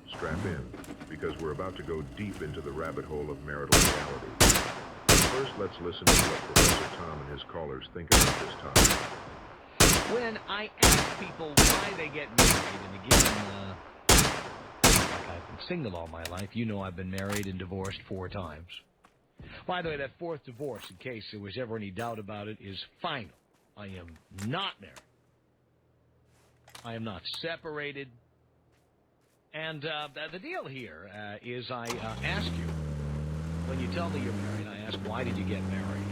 Strap in, because we're about to go deep into the rabbit hole of marital reality. But first, let's listen to what Professor Tom and his callers think about this topic. When I ask people why they get married, and again, like I've been single all my life, you know I've been married and divorced 4 times. By the way, that 4th divorce, in case there was ever any doubt about it, is final. I am not married. I am not separated. And the deal here is I ask you, when you tell me you're married, I ask, why did you get married?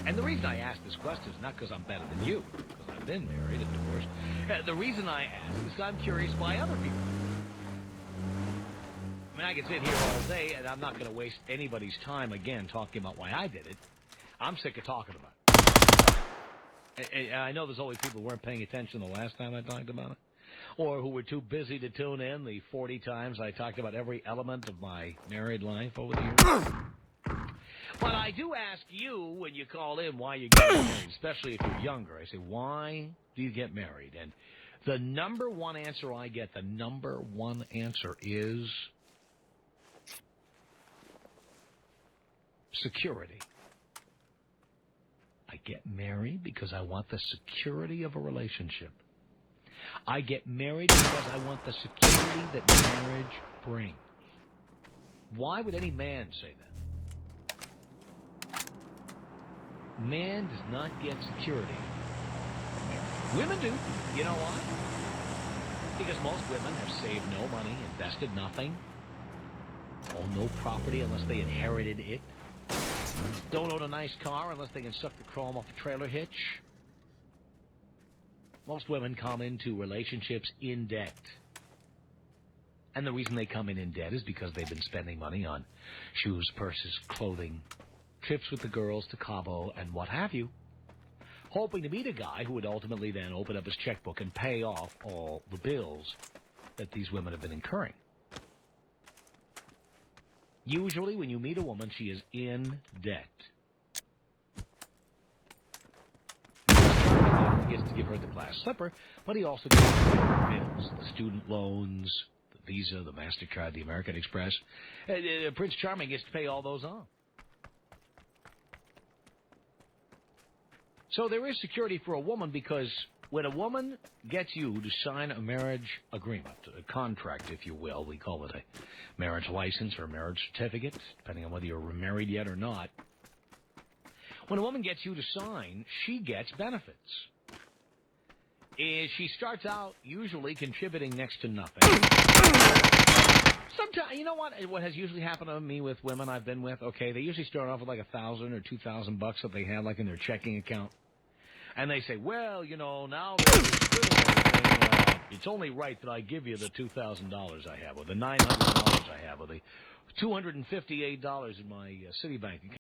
And the reason I ask this question is not because I'm better than you, because I've been married and divorced. The reason I ask is because I'm curious why other people. I mean, I could sit here all day, and I'm not going to waste anybody's time, again, talking about why I did it. I'm sick of talking about it. And I know there's always people who weren't paying attention the last time I talked about it, or who were too busy to tune in the 40 times I talked about every element of my married life over the years. But I do ask you when you call in why you get married, especially if you're younger. I say, why do you get married? And the number one answer I get, the number one answer is security. I get married because I want the security of a relationship. I get married because I want the security that marriage brings. Why would any man say that? Man does not get security. Women do. You know why? Because most women have saved no money, invested nothing, own no property unless they inherited it, don't own a nice car unless they can suck the chrome off a trailer hitch. Most women come into relationships in debt. And the reason they come in debt is because they've been spending money on shoes, purses, clothing, trips with the girls to Cabo, and what have you, hoping to meet a guy who would ultimately then open up his checkbook and pay off all the bills that these women have been incurring. Usually, when you meet a woman, she is in debt. He gets to give her the glass slipper, but he also gets the bills, the student loans, the Visa, the MasterCard, the American Express. Prince Charming gets to pay all those on. So there is security for a woman because when a woman gets you to sign a marriage agreement, a contract, if you will, we call it a marriage license or a marriage certificate, depending on whether you're married yet or not. When a woman gets you to sign, she gets benefits. She starts out usually contributing next to nothing. Sometimes, you know what has usually happened to me with women I've been with? Okay, they usually start off with like $1,000 or $2,000 that they have like in their checking account. And they say, well, you know, now that it's only right that I give you the $2,000 I have, or the $900 I have, or the $258 in my Citibank account.